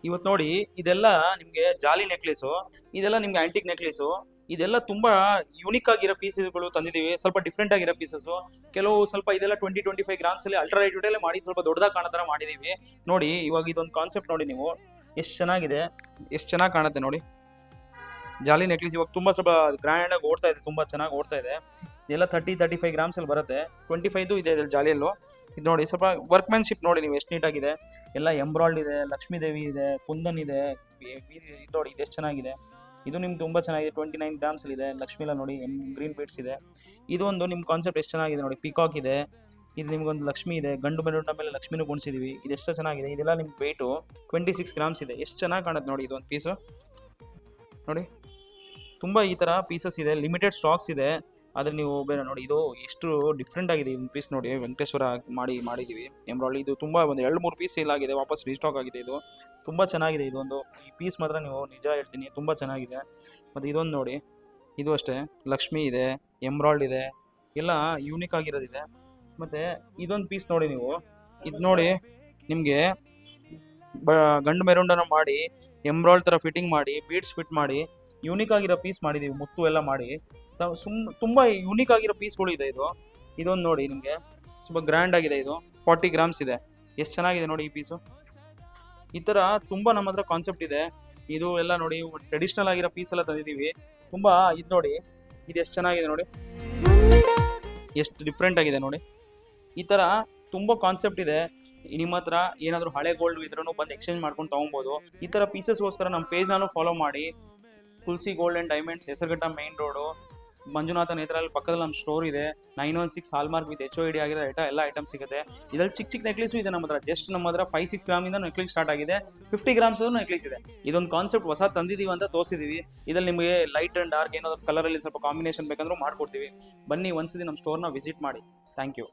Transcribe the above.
ಇವತ್ತು ನೋಡಿ, ಇದೆಲ್ಲ ನಿಮ್ಗೆ ಜಾಲಿ ನೆಕ್ಲೇಸು, ಇದೆಲ್ಲ ನಿಮ್ಗೆ ಆಂಟಿಕ್ ನೆಕ್ಲೇಸು, ಇದೆಲ್ಲ ತುಂಬಾ ಯೂನಿಕ್ ಆಗಿರೋ ಪೀಸಸ್ಗಳು ತಂದಿದೀವಿ. ಸ್ವಲ್ಪ ಡಿಫ್ರೆಂಟ್ ಆಗಿರೋ ಪೀಸಸ್. ಕೆಲವು ಸ್ವಲ್ಪ ಇದೆಲ್ಲ 20-25 ಗ್ರಾಮ್ಸ್ ಅಲ್ಲಿ ಅಲ್ಟ್ರಾ ಲೈಟ್ ಅಲ್ಲಿ ಮಾಡಿ ಸ್ವಲ್ಪ ದೊಡ್ಡದಾಗಿ ಕಾಣೋ ತರ ಮಾಡಿದೀವಿ. ನೋಡಿ ಇವಾಗ ಇದೊಂದು ಕಾನ್ಸೆಪ್ಟ್ ನೋಡಿ ನೀವು, ಎಷ್ಟು ಚೆನ್ನಾಗಿದೆ, ಎಷ್ಟು ಚೆನ್ನಾಗಿ ಕಾಣುತ್ತೆ ನೋಡಿ. ಜಾಲಿ ನೆಕ್ಲೇಸ್ ಇವಾಗ ತುಂಬಾ ಸ್ವಲ್ಪ ಗ್ರ್ಯಾಂಡ್ ಆಗಿ ಓಡ್ತಾ ಇದೆ, ತುಂಬಾ ಚೆನ್ನಾಗಿ ಓಡ್ತಾ ಇದೆ. ಇದೆಲ್ಲ 30-35 ಗ್ರಾಮ್ಸ್ ಅಲ್ಲಿ ಬರುತ್ತೆ. 25 ಇದೆ ಇದ್ರಲ್ಲಿ ಜಾಲಿಯಲ್ಲೂ. ಇದು ನೋಡಿ ಸ್ವಲ್ಪ ವರ್ಕ್ಮ್ಯಾನ್ಶಿಪ್ ನೋಡಿ ನೀವು ಎಷ್ಟು ನೀಟಾಗಿದೆ. ಎಲ್ಲ ಎಂಬ್ರಾಯ್ಡ್ ಇದೆ, ಲಕ್ಷ್ಮೀ ದೇವಿ ಇದೆ, ಕುಂದನ್ ಇದೆ. ಇದು ನೋಡಿ ಇದು ಎಷ್ಟು ಚೆನ್ನಾಗಿದೆ. ಇದು ನಿಮ್ಗೆ ತುಂಬಾ ಚೆನ್ನಾಗಿದೆ. 29 ಗ್ರಾಮ್ಸ್ ಅಲ್ಲಿ ಇದೆ. ಲಕ್ಷ್ಮಿ ಎಲ್ಲ ನೋಡಿ ಗ್ರೀನ್ ಬೀಡ್ಸ್ ಇದೆ. ಇದೊಂದು ನಿಮ್ ಕಾನ್ಸೆಪ್ಟ್ ಎಷ್ಟು ಚೆನ್ನಾಗಿದೆ ನೋಡಿ. ಪಿಕಾಕ್ ಇದೆ, ಇದು ನಿಮ್ಗೊಂದು ಲಕ್ಷ್ಮಿ ಇದೆ, ಗಂಡು ಮೆರೂನ್ ಮೇಲೆ ಲಕ್ಷ್ಮಿನೂ ಗುಣಿಸಿದೀವಿ. ಇದು ಎಷ್ಟು ಚೆನ್ನಾಗಿದೆ. ಇದೆಲ್ಲ ನಿಮ್ಗೆ ವೆಯ್ಟು 26 ಗ್ರಾಮ್ಸ್ ಇದೆ. ಎಷ್ಟು ಚೆನ್ನಾಗಿ ಕಾಣುತ್ತೆ ನೋಡಿ ಇದೊಂದು ಪೀಸು ನೋಡಿ. ತುಂಬಾ ಈ ತರ ಪೀಸಸ್ ಇದೆ, ಲಿಮಿಟೆಡ್ ಸ್ಟಾಕ್ಸ್ ಇದೆ. ಆದ್ರೆ ನೀವು ಬೇರೆ ನೋಡಿ, ಇದು ಎಷ್ಟು ಡಿಫ್ರೆಂಟ್ ಆಗಿದೆ ಈ ಪೀಸ್ ನೋಡಿ. ವೆಂಕಟೇಶ್ವರ ಮಾಡಿದೀವಿ ಎಂಬ್ರಾಯ್ಡ್ರಿ. ಇದು ತುಂಬಾ ಒಂದು 2-3 ಪೀಸ್ ಸೇಲ್ ಆಗಿದೆ, ವಾಪಸ್ ರೀಸ್ಟಾಕ್ ಆಗಿದೆ. ಇದು ತುಂಬಾ ಚೆನ್ನಾಗಿದೆ. ಇದೊಂದು ಈ ಪೀಸ್ ಮಾತ್ರ ನೀವು ನಿಜ ಹೇಳ್ತೀನಿ ತುಂಬಾ ಚೆನ್ನಾಗಿದೆ. ಮತ್ತೆ ಇದೊಂದು ನೋಡಿ, ಇದು ಅಷ್ಟೇ ಲಕ್ಷ್ಮಿ ಇದೆ, ಎಂಬ್ರಾಯ್ಡ್ ಇದೆ, ಎಲ್ಲ ಯೂನಿಕ್ ಆಗಿರೋದಿದೆ. ಮತ್ತೆ ಇದೊಂದು ಪೀಸ್ ನೋಡಿ ನೀವು, ಇದು ನೋಡಿ ನಿಮ್ಗೆ ಗಂಡು ಮೆರೂಂಡನ ಮಾಡಿ ಎಂಬ್ರಾಯ್ಡ್ ತರ ಫಿಟ್ಟಿಂಗ್ ಮಾಡಿ ಬೀಡ್ಸ್ ಫಿಟ್ ಮಾಡಿ ಯೂನಿಕ್ ಆಗಿರೋ ಪೀಸ್ ಮಾಡಿದೀವಿ. ಮುತ್ತು ಎಲ್ಲ ಮಾಡಿ ತುಂಬಾ ಯೂನಿಕ್ ಆಗಿರೋ ಪೀಸ್ಗಳು ಇದೆ. ಇದೊಂದು ನೋಡಿ ನಿಮ್ಗೆ ತುಂಬಾ ಗ್ರ್ಯಾಂಡ್ ಆಗಿದೆ. ಇದು 40 ಗ್ರಾಮ್ಸ್ ಇದೆ. ಎಷ್ಟು ಚೆನ್ನಾಗಿದೆ ನೋಡಿ ಈ ಪೀಸು. ಈ ತರ ತುಂಬಾ ನಮ್ಮ ಹತ್ರ ಕಾನ್ಸೆಪ್ಟ್ ಇದೆ. ಇದು ಎಲ್ಲ ನೋಡಿ ಟ್ರೆಡಿಷನಲ್ ಆಗಿರೋ ಪೀಸ್ ಎಲ್ಲ ತಂದಿದೀವಿ. ತುಂಬಾ ಇದು ನೋಡಿ, ಇದು ಎಷ್ಟು ಚೆನ್ನಾಗಿದೆ ನೋಡಿ, ಎಷ್ಟು ಡಿಫ್ರೆಂಟ್ ಆಗಿದೆ ನೋಡಿ. ಈ ತರ ತುಂಬಾ ಕಾನ್ಸೆಪ್ಟ್ ಇದೆ. ನಿಮ್ಮ ಹತ್ರ ಏನಾದ್ರು ಹಳೆ ಗೋಲ್ಡ್ ಇದ್ರೂ ಬಂದು ಎಕ್ಸ್ಚೇಂಜ್ ಮಾಡ್ಕೊಂಡು ತಗೊಬೋದು. ಈ ತರ ಪೀಸಸ್ಗೋಸ್ಕರ ನಮ್ಮ ಪೇಜ್ ನಾನು ಫಾಲೋ ಮಾಡಿ. Tulasi gold and diamonds, Hesaraghatta main road, Manjunatha ನೇತ್ರಾಲ್ ಪಕ್ಕದಲ್ಲಿ ನಮ್ಮ ಸ್ಟೋರ್ ಇದೆ. 916 ಹಾಲ್ಮಾರ್ಕ್ ವಿತ್ HOID ಆಗಿರೋ ಎಲ್ಲ ಐಟಮ್ ಸಿಗುತ್ತೆ. ಇದ್ರಲ್ಲಿ ಚಿಕ್ಕ ನೆಕ್ಲೇಸು ಇದೆ ನಮ್ಮ ಹತ್ರ. ಜಸ್ಟ್ ನಮ್ಮ ಹತ್ರ 5-6 ಗ್ರಾಮಿಂದ ನೆಕ್ಲೇಸ್ ಸ್ಟಾರ್ಟ್ ಆಗಿದೆ. 50 ಗ್ರಾಮ್ಸ್ ನೆಕ್ಲೇಸ್ ಇದೆ. ಇದೊಂದು ಕಾನ್ಸೆಪ್ಟ್ ಹೊಸ ತಂದಿದೀವಿ ಅಂತ ತೋರಿಸಿದೀವಿ. ಇದ್ರಲ್ಲಿ ನಿಮಗೆ ಲೈಟ್ ಅಂಡ್ ಡಾರ್ಕ್ ಏನಾದ್ರು ಕಲರ್ ಅಲ್ಲಿ ಸ್ವಲ್ಪ ಕಾಂಬಿನೇಷನ್ ಬೇಕಂದ್ರೂ ಮಾಡ್ಕೊಡ್ತೀವಿ. ಬನ್ನಿ ಒಂದ್ಸತಿ ನಮ್ಮ ಸ್ಟೋರ್ನ ವಿಸಿಟ್ ಮಾಡಿ. Thank you.